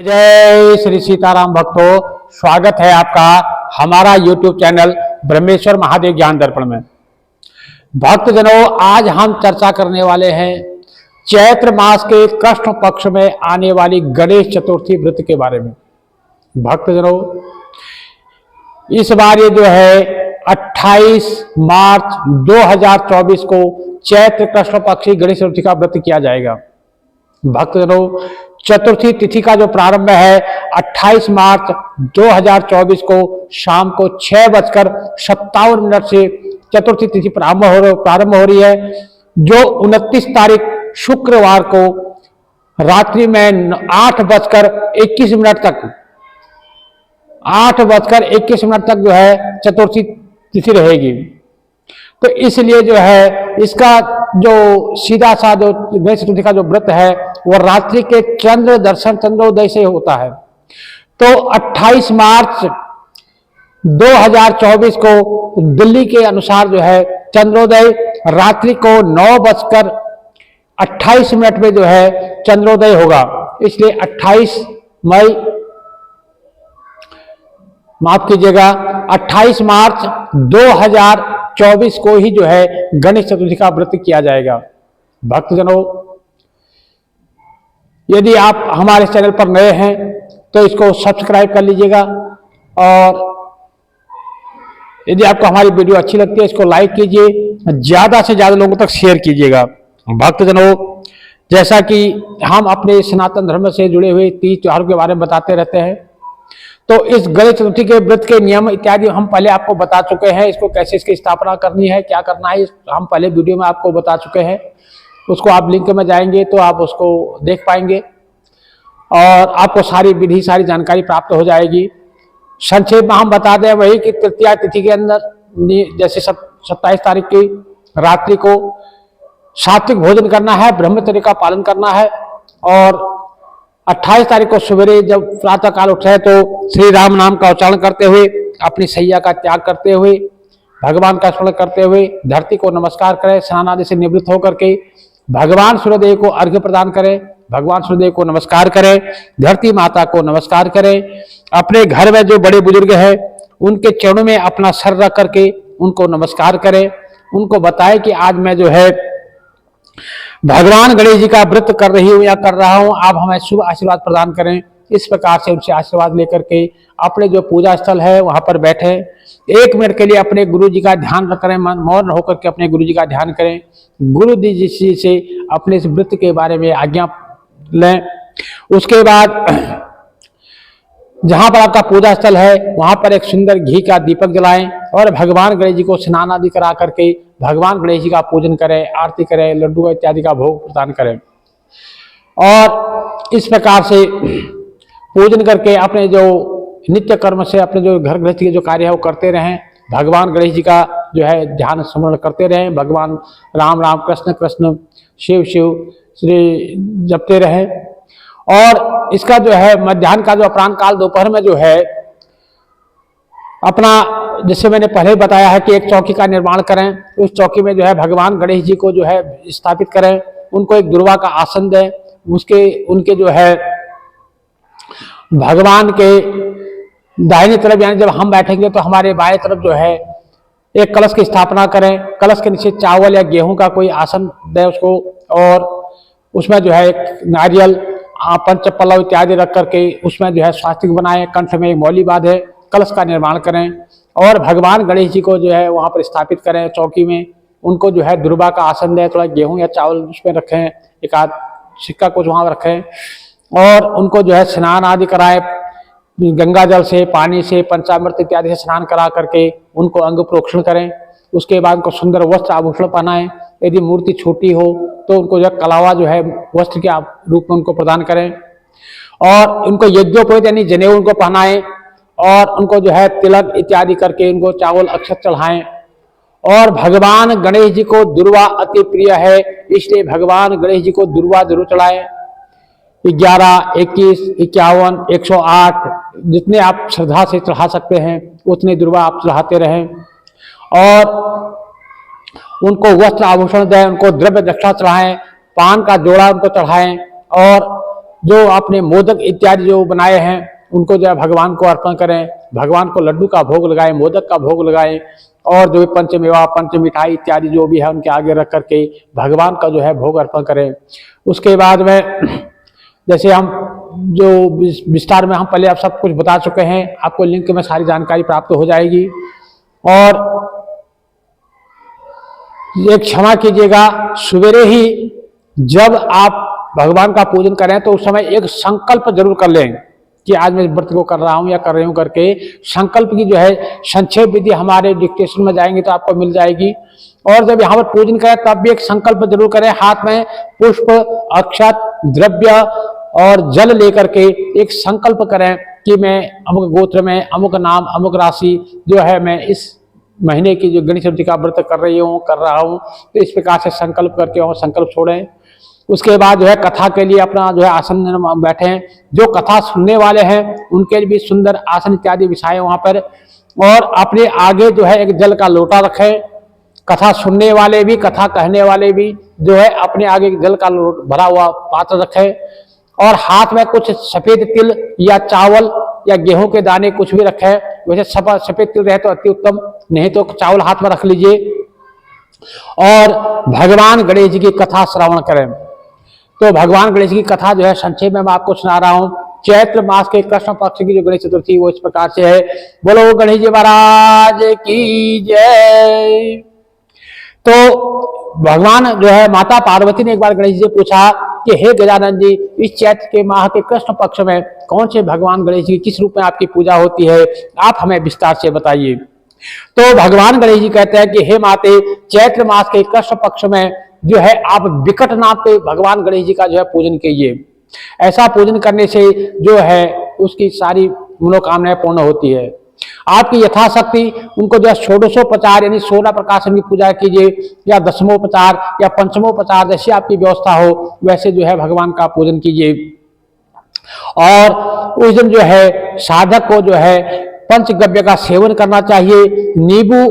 जय श्री सीताराम भक्तों, स्वागत है आपका हमारा YouTube चैनल ब्रह्मेश्वर महादेव ज्ञान दर्पण में। भक्तजनों, आज हम चर्चा करने वाले हैं चैत्र मास के कृष्ण पक्ष में आने वाली गणेश चतुर्थी व्रत के बारे में। भक्तजनों, इस बार ये जो है 28 मार्च 2024 को चैत्र कृष्ण पक्षी गणेश चतुर्थी का व्रत किया जाएगा। भक्तजनों, चतुर्थी तिथि का जो प्रारंभ है 28 मार्च 2024 को शाम को 6:57 से चतुर्थी तिथि प्रारंभ हो रही है, जो 29 तारीख शुक्रवार को रात्रि में 8:21 तक जो है चतुर्थी तिथि रहेगी। तो इसलिए जो है इसका जो सीधा सा जो गणेश चतुर्थी का जो व्रत है वो रात्रि के चंद्र दर्शन चंद्रोदय से होता है। तो 28 मार्च 2024 को दिल्ली के अनुसार जो है चंद्रोदय रात्रि को 9:28 में जो है चंद्रोदय होगा। इसलिए 28 मार्च 2024 को ही जो है गणेश चतुर्थी का व्रत किया जाएगा। भक्तजनों, यदि आप हमारे चैनल पर नए हैं तो इसको सब्सक्राइब कर लीजिएगा, और यदि आपको हमारी वीडियो अच्छी लगती है इसको लाइक कीजिए, ज्यादा से ज्यादा लोगों तक शेयर कीजिएगा। भक्तजनों, जैसा कि हम अपने सनातन धर्म से जुड़े हुए तीज त्योहारों के बारे में बताते रहते हैं, तो इस गणेश चतुर्थी के व्रत के नियम इत्यादि हम पहले आपको बता चुके हैं। इसको कैसे इसकी स्थापना करनी है, क्या करना है, हम पहले वीडियो में आपको बता चुके हैं। उसको आप लिंक में जाएंगे तो आप उसको देख पाएंगे और आपको सारी विधि सारी जानकारी प्राप्त हो जाएगी। संक्षेप में हम बता दें वही कि तृतीया तिथि के अंदर जैसे 27 तारीख की रात्रि को सात्विक भोजन करना है, ब्रह्मचर्य का पालन करना है, और 28 तारीख को सवेरे जब प्रातः काल उठे तो श्री राम नाम का उच्चारण करते हुए, अपनी सैया का त्याग करते हुए, भगवान का स्मरण करते हुए धरती को नमस्कार करें, स्नान आदि से निवृत्त होकर के भगवान सूर्यदेव को अर्घ्य प्रदान करें, भगवान सूर्यदेव को नमस्कार करें, धरती माता को नमस्कार करें। अपने घर में जो बड़े बुजुर्ग हैं उनके चरणों में अपना सर रख करके उनको नमस्कार करें, उनको बताएं कि आज मैं जो है भगवान गणेश जी का व्रत कर रही हूं या कर रहा हूं, आप हमें शुभ आशीर्वाद प्रदान करें। इस प्रकार से उनसे आशीर्वाद लेकर के अपने जो पूजा स्थल है वहां पर बैठे 1 मिनट के लिए अपने गुरु जी का ध्यान करें, मौन होकर के अपने गुरु जी का ध्यान करें, गुरु जी से अपने इस व्रत के बारे में आज्ञा लें। उसके बाद जहां पर आपका पूजा स्थल है वहां पर एक सुंदर घी का दीपक जलाएं और भगवान गणेश जी को स्नान आदि करा करके भगवान गणेश जी का पूजन करें, आरती करें, लड्डू इत्यादि का भोग प्रदान करें। और इस प्रकार से पूजन करके अपने जो नित्य कर्म से अपने जो घर गृहस्थी के जो कार्य है वो करते रहें। भगवान गणेश जी का जो है ध्यान स्मरण करते रहें, भगवान राम राम कृष्ण कृष्ण शिव शिव श्री जपते रहें। और इसका जो है मध्याह्न का जो अपराह्न काल दोपहर में जो है अपना, जैसे मैंने पहले बताया है कि एक चौकी का निर्माण करें, उस चौकी में जो है भगवान गणेश जी को जो है स्थापित करें, उनको एक दुर्वा का आसन दें, उनके जो है भगवान के दाहिनी तरफ यानी जब हम बैठेंगे तो हमारे बाएं तरफ जो है एक कलश की स्थापना करें, कलश के नीचे चावल या गेहूं का कोई आसन दें उसको, और उसमें जो है एक नारियल पंच पल्लव इत्यादि रख करके उसमें जो है स्वास्तिक बनाएं, कंठ में एक मौली बांधे, कलश का निर्माण करें और भगवान गणेश जी को जो है वहां पर स्थापित करें चौकी में। उनको जो है दुर्वा का आसन दें, थोड़ा गेहूं या चावल उसमें रखें, एक आध सिक्का कुछ वहां रखें, और उनको जो है स्नान आदि कराएं, गंगा जल से, पानी से, पंचामृत इत्यादि से स्नान करा करके उनको अंग प्रोक्षण करें। उसके बाद उनको सुंदर वस्त्र आभूषण पहनाएं, यदि मूर्ति छोटी हो तो उनको जो कलावा जो है वस्त्र के रूप में उनको प्रदान करें, और उनको यज्ञोपवीत यानी जनेऊ उनको पहनाएं, और उनको जो है तिलक इत्यादि करके उनको चावल अक्षत चढ़ाएं। और भगवान गणेश जी को दुर्वा अति प्रिय है, इसलिए भगवान गणेश जी को दुर्वा जरूर चढ़ाएं। 11, 21, 51, 108 जितने आप श्रद्धा से चढ़ा सकते हैं उतने दुर्वा आप चढ़ाते रहें, और उनको वस्त्र आभूषण दें, उनको द्रव्य दक्षिणा चढ़ाएं, पान का जोड़ा उनको चढ़ाएं, और जो आपने मोदक इत्यादि जो बनाए हैं उनको जो है भगवान को अर्पण करें। भगवान को लड्डू का भोग लगाएं, मोदक का भोग लगाएं और जो पंचमेवा पंच मिठाई इत्यादि जो भी है उनके आगे रख करके भगवान का जो है भोग अर्पण करें। उसके बाद में जैसे हम जो विस्तार में हम पहले आप सब कुछ बता चुके हैं, आपको लिंक में सारी जानकारी प्राप्त हो जाएगी। और ये क्षमा कीजिएगा, सवेरे ही जब आप भगवान का पूजन करें तो उस समय एक संकल्प जरूर कर लें कि आज मैं व्रत को कर रहा हूं या कर रही हूं करके। संकल्प की जो है संक्षेप विधि हमारे डिक्टेशन में जाएंगे तो आपको मिल जाएगी। और जब यहाँ पर पूजन करें तब भी एक संकल्प जरूर करें, हाथ में पुष्प, अक्षत, द्रव्य और जल लेकर के एक संकल्प करें कि मैं अमुक गोत्र में अमुक नाम अमुक राशि जो है मैं इस महीने की जो गणेश चतुर्थी का व्रत कर रहा हूँ। तो इस प्रकार से संकल्प करके और संकल्प छोड़ें। उसके बाद जो है कथा के लिए अपना जो है आसन बैठे। जो कथा सुनने वाले हैं उनके लिए भी सुंदर आसन इत्यादि बिछाएं वहां पर। और अपने आगे जो है एक जल का लोटा रखें। कथा सुनने वाले भी कथा कहने वाले भी जो है अपने आगे जल का भरा हुआ पात्र रखें। और हाथ में कुछ सफेद तिल या चावल या गेहूं के दाने कुछ भी रखें। वैसे सफेद तिल रहे तो अति उत्तम, नहीं तो चावल हाथ में रख लीजिए। और भगवान गणेश जी की कथा श्रवण करें। तो भगवान गणेश की कथा जो है संक्षेप में मैं आपको सुना रहा हूं। चैत्र मास के कृष्ण पक्ष की जो गणेश चतुर्थी वो इस प्रकार से है। बोलो गणेश जी महाराज की जय। तो भगवान जो है माता पार्वती ने एक बार गणेश जी से पूछा कि हे गजानन जी, इस चैत्र के माह के कृष्ण पक्ष में कौन से भगवान गणेश जी किस रूप में आपकी पूजा होती है, आप हमें विस्तार से बताइए। तो भगवान गणेश जी कहते हैं कि हे माते, चैत्र मास के कृष्ण पक्ष में जो है आप विकट नाम के भगवान गणेश जी का जो है पूजन कीजिए। ऐसा पूजन करने से जो है उसकी सारी मनोकामनाएं पूर्ण होती है। आपकी यथाशक्ति उनको जो है षोडशोपचार यानी 16 प्रकार से उनकी पूजा कीजिए, या दशमोपचार या पंचमोपचार जैसी आपकी व्यवस्था हो वैसे जो है भगवान का पूजन कीजिए। और उस दिन जो है साधक को जो है पंचगव्य का सेवन करना चाहिए। नींबू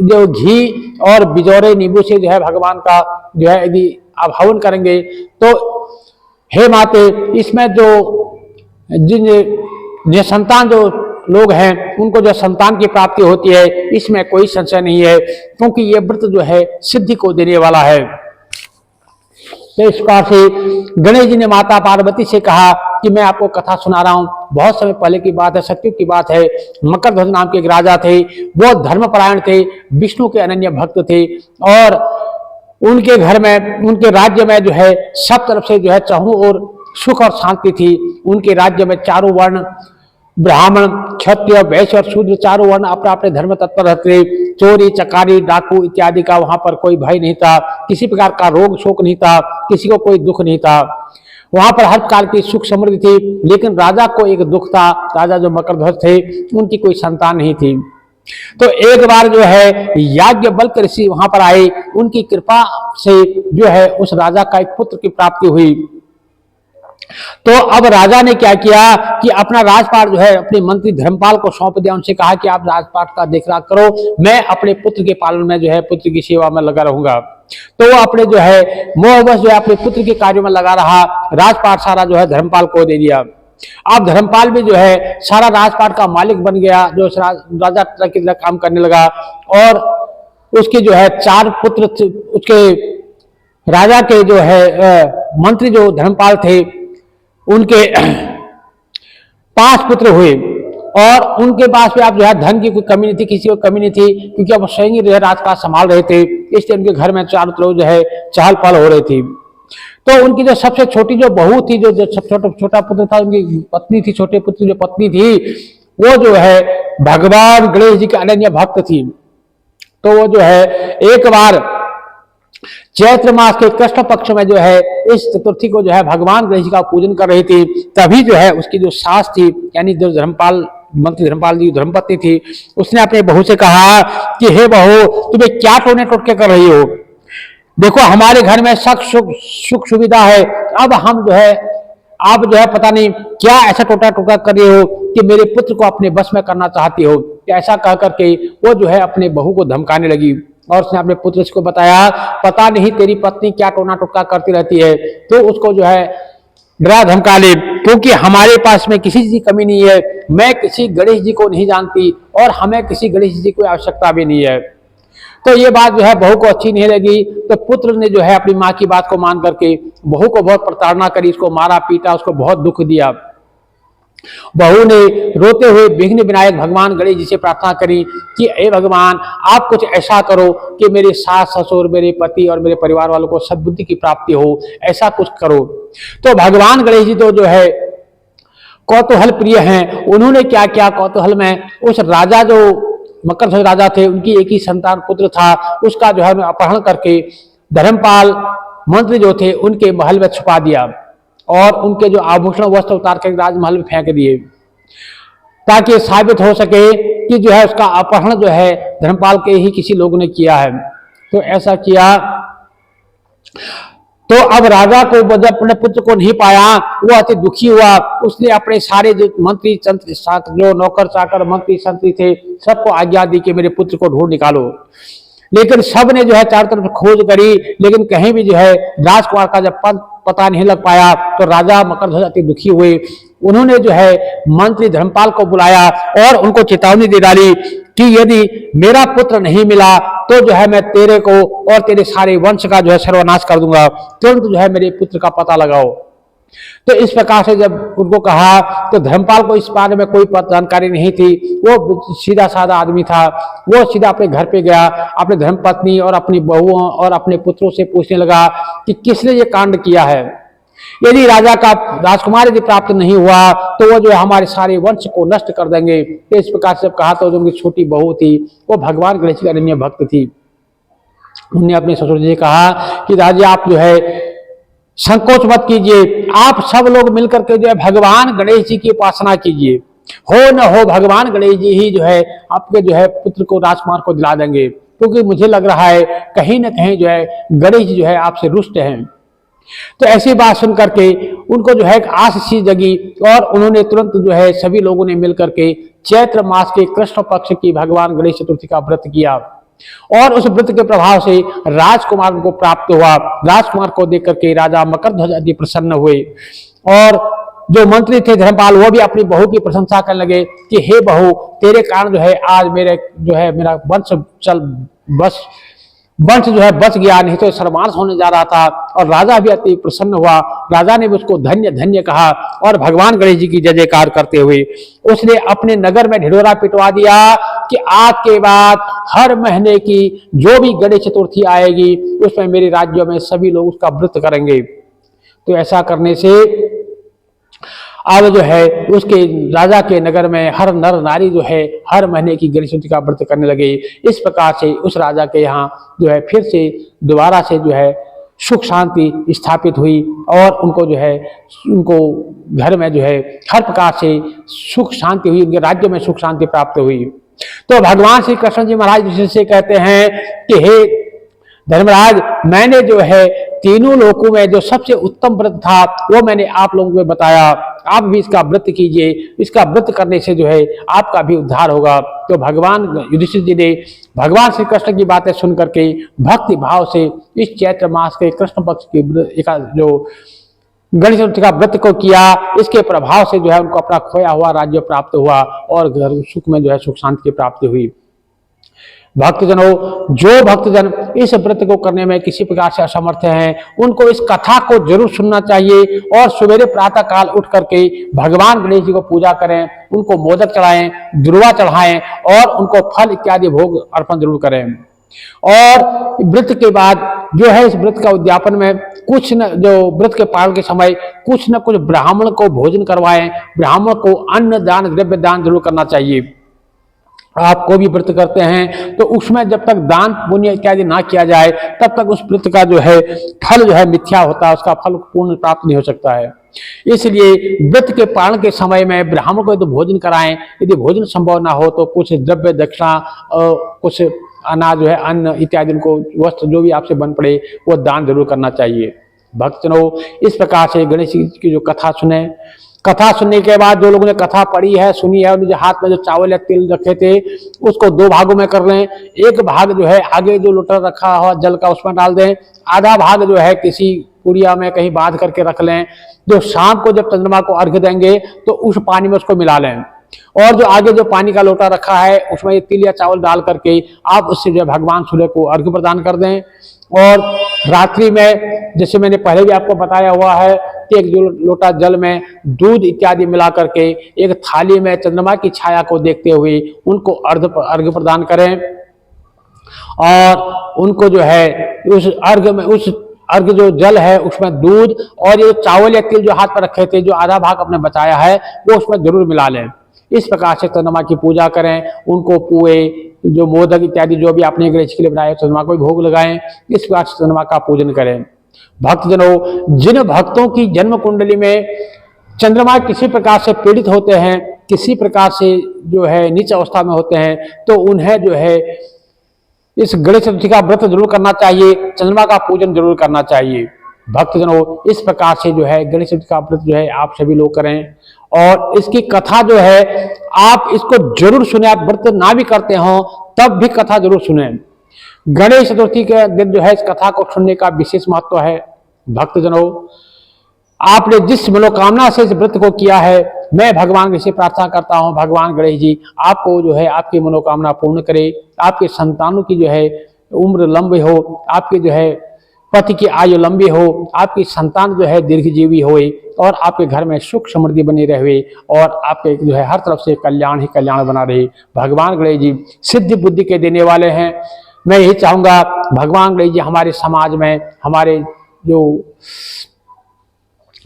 जो घी और बिजौरे नींबू से जो है भगवान का जो है यदि आप हवन करेंगे तो हे माते, इसमें जो जिन निसंतान जो लोग हैं उनको जो संतान की प्राप्ति होती है इसमें कोई संशय नहीं है, क्योंकि ये व्रत जो है सिद्धि को देने वाला है। तो इस प्रकार से गणेश जी ने माता पार्वती से कहा कि मैं आपको कथा सुना रहा हूं। बहुत समय पहले की बात है, सत्युग की बात है। मकरध्वज नाम के एक राजा थे, वो धर्मपरायण थे, विष्णु के अनन्य भक्त थे। और उनके घर में उनके राज्य में जो है सब तरफ से जो है चारों ओर सुख और शांति थी। उनके राज्य में चारों वर्ण ब्राह्मण, क्षत्रिय, वैश्य और शूद्र चारों वर्ण अपने अपने धर्म तत्पर रहते। चोरी चकारी डाकू इत्यादि का वहां पर कोई भय नहीं था, किसी प्रकार का रोग शोक नहीं था, किसी को कोई दुख नहीं था। वहां पर हर प्रकार की सुख समृद्धि थी। लेकिन राजा को एक दुख था, राजा जो मकरध्वज थे उनकी कोई संतान नहीं थी। तो एक बार जो है याज्ञवल्क्य ऋषि वहां पर आए, उनकी कृपा से जो है उस राजा का एक पुत्र की प्राप्ति हुई। तो अब राजा ने क्या किया कि अपना राजपाट जो है अपने मंत्री धर्मपाल को सौंप दिया। उनसे कहा कि आप राजपाट का देखरेख करो, मैं अपने पुत्र के पालन में जो है पुत्र की सेवा में लगा रहूंगा। तो वो अपने जो है मोहवश जो है अपने पुत्र के कार्यों में लगा रहा। राजपाट सारा जो है धर्मपाल को दे दिया। अब धर्मपाल भी जो है सारा राजपाट का मालिक बन गया, जो राजा की तरह काम करने लगा। और उसके जो है 4 पुत्र, उसके राजा के जो है मंत्री जो धर्मपाल थे उनके 5 पुत्र हुए। और उनके पास भी अब जो है धन की कोई कमी नहीं थी, किसी को कमी नहीं थी, क्योंकि अब स्वयं ही राजपाट संभाल रहे थे। इसलिए उनके घर में चारों तरफ जो है चहल पहल हो रही थी। तो उनकी जो सबसे छोटी जो बहू थी, जो छोटा पुत्र था, उनकी पत्नी थी, छोटे पुत्र जो पत्नी थी, वो जो है भगवान गणेश जी के अनन्य भक्त थी। तो वो जो है एक बार चैत्र मास के कृष्ण पक्ष में जो है इस चतुर्थी को जो है भगवान गणेश जी का पूजन कर रही थी। तभी जो है उसकी जो सास थी, यानी जो धर्मपाल मंत्री धर्मपाल जी धर्मपत्नी थी, उसने अपने बहू से कहा कि हे बहू, तुम्हें क्या टोने टोटके कर रही हो? देखो हमारे घर में सुख सुविधा है, अब हम जो है आप जो है पता नहीं क्या ऐसा टोटा टोटा कर रही हो कि मेरे पुत्र को अपने बस में करना चाहती हो। ऐसा कह करके वो जो है अपने बहू को धमकाने लगी। और उसने अपने पुत्र को बताया, पता नहीं तेरी पत्नी क्या टोना टोटका करती रहती है। तो उसको जो है डरा धमका ले, क्योंकि हमारे पास में किसी चीज की कमी नहीं है। मैं किसी गणेश जी को नहीं जानती और हमें किसी गणेश जी की आवश्यकता भी नहीं है। तो ये बात जो है बहू को अच्छी नहीं लगी। तो पुत्र ने जो है अपनी माँ की बात को मान करके बहू को बहुत प्रताड़ना करी, उसको मारा पीटा, उसको बहुत दुख दिया। बहू ने रोते हुए विघ्न विनायक भगवान गणेश जी से प्रार्थना करी कि हे भगवान, आप कुछ ऐसा करो कि मेरे सास ससुर, मेरे पति और मेरे परिवार वालों को सद्बुद्धि की प्राप्ति हो, ऐसा कुछ करो। तो भगवान गणेश जी तो जो है कौतूहल प्रिय हैं। उन्होंने क्या किया, कौतूहल में उस राजा जो मकर ध्वज राजा थे, उनकी एक ही संतान पुत्र था, उसका जो है अपहरण करके धर्मपाल मंत्री जो थे उनके महल में छुपा दिया और उनके जो आभूषण वस्त्र उतार कर राजमहल में फेंक दिए, ताकि साबित हो सके कि जो है उसका अपहरण जो है धर्मपाल के ही किसी लोगों ने किया है। तो ऐसा किया। तो अब राजा को जब अपने पुत्र को नहीं पाया, वो अति दुखी हुआ। उसने अपने सारे जो मंत्री जो नौकर चाकर मंत्री संतरी थे सबको आज्ञा दी कि मेरे पुत्र को ढूंढ निकालो। लेकिन सब ने जो है चारों तरफ खोज करी, लेकिन कहीं भी जो है राजकुमार का जब पता नहीं लग पाया तो राजा मकर ध्वज अति दुखी हुए। उन्होंने जो है मंत्री धर्मपाल को बुलाया और उनको चेतावनी दे डाली कि यदि मेरा पुत्र नहीं मिला तो जो है मैं तेरे को और तेरे सारे वंश का जो है सर्वनाश कर दूंगा, तुरंत जो है मेरे पुत्र का पता लगाओ। तो इस प्रकार से जब उनको कहा तो धर्मपाल को इस बारे में कोई जानकारी नहीं थी। वो सीधा साधा आदमी था। वो सीधा अपने घर पे गया, अपने धर्मपत्नी और अपनी बहुओं और अपने पुत्रों से पूछने लगा कि किसने ये कांड किया है। यदि राजा का राजकुमार यदि प्राप्त नहीं हुआ तो वो जो है हमारे सारे वंश को नष्ट कर देंगे। तो इस प्रकार से जब कहा तो जो उनकी छोटी बहू थी वो भगवान गणेश की अनन्य भक्त थी। उन्होंने अपने ससुर जी से कहा कि राजा आप जो है संकोच मत कीजिए, आप सब लोग मिलकर के जो है भगवान गणेश जी की उपासना कीजिए। हो न हो भगवान गणेश जी ही जो है आपके जो है पुत्र को राजकुमार को दिला देंगे, क्योंकि मुझे लग रहा है कहीं ना कहीं जो है गणेश जी जो है आपसे रुष्ट हैं। तो ऐसी बात सुन करके उनको जो है एक आस सी जगी और उन्होंने तुरंत जो है सभी लोगों ने मिलकर के चैत्र मास के कृष्ण पक्ष की भगवान गणेश चतुर्थी का व्रत किया और उस व्रत के प्रभाव से राजकुमार को प्राप्त हुआ। राजकुमार को देख करके राजा मकर ध्वज अति प्रसन्न हुए और जो मंत्री थे धर्मपाल वो भी अपनी बहू की प्रशंसा करने लगे कि हे बहू, तेरे कारण जो है आज मेरा वंश जो है बच गया, नहीं तो सर्वनाश होने जा रहा था। और राजा भी अति प्रसन्न हुआ। राजा ने भी उसको धन्य धन्य कहा और भगवान गणेश जी की जय जयकार करते हुए उसने अपने नगर में ढिढोरा पिटवा दिया कि आज के बाद हर महीने की जो भी गणेश चतुर्थी आएगी उसमें मेरे राज्यों में सभी लोग उसका व्रत करेंगे। तो ऐसा करने से अब जो है उसके राजा के नगर में हर नर नारी जो है हर महीने की गणेश चतुर्थी का व्रत करने लगे। इस प्रकार से उस राजा के यहाँ जो है फिर से दोबारा से जो है सुख शांति स्थापित हुई और उनको जो है उनको घर में जो है हर प्रकार से सुख शांति हुई, उनके राज्य में सुख शांति प्राप्त हुई। तो भगवान श्री कृष्ण जी महाराज से कहते हैं कि हे धर्मराज, मैंने जो है तीनों लोकों में जो सबसे उत्तम व्रत था वो मैंने आप लोगों को बताया। आप भी इसका व्रत कीजिए, इसका व्रत करने से जो है आपका भी उद्धार होगा। तो भगवान युधिष्ठिर जी ने भगवान श्री कृष्ण की बातें सुन करके भक्ति भाव से इस चैत्र मास के कृष्ण पक्ष की जो गणेश चतुर्थी का व्रत को किया। इसके प्रभाव से जो है उनको अपना खोया हुआ राज्य प्राप्त हुआ और घर सुख में जो है सुख शांति की प्राप्ति हुई। भक्तजनों, जो भक्तजन इस व्रत को करने में किसी प्रकार से असमर्थ हैं उनको इस कथा को जरूर सुनना चाहिए और सवेरे प्रातः काल उठ करके भगवान गणेश जी को पूजा करें, उनको मोदक चढ़ाएं, दुर्वा चढ़ाएं और उनको फल इत्यादि भोग अर्पण जरूर करें। और व्रत के बाद जो है इस व्रत का उद्यापन में कुछ न जो व्रत के पालन के समय कुछ न कुछ ब्राह्मण को भोजन करवाएं, ब्राह्मण को अन्न दान द्रव्य दान जरूर करना चाहिए। आपको भी व्रत करते हैं तो उसमें जब तक दान पुण्य इत्यादि ना किया जाए तब तक उस व्रत का जो है फल जो है मिथ्या होता है, उसका फल पूर्ण प्राप्त नहीं हो सकता है। इसलिए व्रत के पालन के समय में ब्राह्मण को तो भोजन कराएं, यदि भोजन संभव ना हो तो कुछ द्रव्य दक्षिणा कुछ अनाज जो है अन्न इत्यादि उनको वस्त्र जो भी आपसे बन पड़े वो दान जरूर करना चाहिए। भक्तजनों, इस प्रकार से गणेश जी की जो कथा सुने, कथा सुनने के बाद जो लोगों ने कथा पढ़ी है सुनी है उनके हाथ में जो चावल या तिल रखे थे उसको दो भागों में कर लें। एक भाग जो है आगे जो लोटा रखा हुआ जल का उसमें डाल दें, आधा भाग जो है किसी पुड़िया में कहीं बांध करके रख लें। जो शाम को जब चंद्रमा को अर्घ्य देंगे तो उस पानी में उसको मिला लें, और जो आगे जो पानी का लोटा रखा है उसमें ये तिल या चावल डाल करके आप उससे जो भगवान सूर्य को अर्घ्य प्रदान कर दें। और रात्रि में जैसे मैंने पहले भी आपको बताया हुआ है कि एक लोटा जल में दूध इत्यादि मिला करके एक थाली में चंद्रमा की छाया को देखते हुए उनको अर्घ्य प्रदान करें, और उनको जो है उस अर्घ्य जो जल है उसमें दूध और ये चावल या तिल जो हाथ पर रखे थे, जो आधा भाग अपने बचाया है, वो उसमें जरूर मिला लें। इस प्रकार से चंद्रमा की पूजा करें। उनको पुए, जो मोदक इत्यादि जो भी आपने गणेश के लिए बनाए चंद्रमा को भोग लगाएं। इस प्रकार से चंद्रमा का पूजन करें। भक्तजनों, जिन भक्तों की जन्म कुंडली में चंद्रमा किसी प्रकार से पीड़ित होते हैं, किसी प्रकार से जो है नीच अवस्था में होते हैं, तो उन्हें जो है इस गणेश चतुर्थी का व्रत जरूर करना चाहिए, चंद्रमा का पूजन जरूर करना चाहिए। भक्तजनों, इस प्रकार से जो है गणेश चतुर्थी का व्रत जो है आप सभी लोग करें, और इसकी कथा जो है आप इसको जरूर सुने। आप व्रत ना भी करते हो तब भी कथा जरूर सुने। गणेश चतुर्थी के दिन जो है इस कथा को सुनने का विशेष महत्व है। भक्तजनों, आपने जिस मनोकामना से इस व्रत को किया है, मैं भगवान से प्रार्थना करता हूं, भगवान गणेश जी आपको जो है आपकी मनोकामना पूर्ण करे, आपके संतानों की जो है उम्र लंबी हो, आपके जो है पति की आयु लंबी हो, आपकी संतान जो है दीर्घजीवी हो, और आपके घर में सुख समृद्धि बनी रहे, और आपके जो है हर तरफ से कल्याण ही कल्याण बना रहे। भगवान गणेश जी सिद्धि बुद्धि के देने वाले हैं। मैं यही चाहूंगा भगवान गणेश जी हमारे समाज में, हमारे जो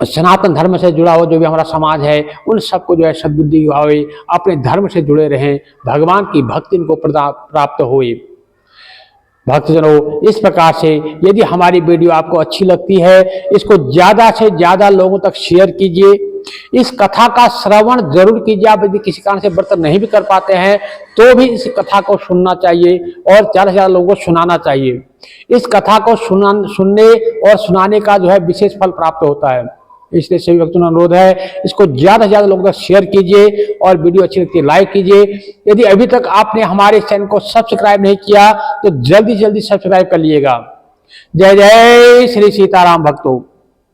सनातन धर्म से जुड़ा हुआ जो भी हमारा समाज है, उन सबको जो है सद्बुद्धि आवे, अपने धर्म से जुड़े रहें, भगवान की भक्ति इनको प्राप्त होए। भक्तजनों, इस प्रकार से यदि हमारी वीडियो आपको अच्छी लगती है, इसको ज्यादा से ज्यादा लोगों तक शेयर कीजिए। इस कथा का श्रवण जरूर कीजिए। आप यदि किसी कारण से व्रत नहीं भी कर पाते हैं तो भी इस कथा को सुनना चाहिए और ज्यादा से ज्यादा लोगों को सुनाना चाहिए। इस कथा को सुनने और सुनाने का जो है विशेष फल प्राप्त होता है। इसलिए सभी भक्तों का अनुरोध है, इसको ज्यादा से ज्यादा लोगों तक शेयर कीजिए, और वीडियो अच्छी लगती है लाइक कीजिए। यदि अभी तक आपने हमारे चैनल को सब्सक्राइब नहीं किया तो जल्दी जल्दी सब्सक्राइब कर लीजिएगा। जय जय श्री सीताराम भक्तों।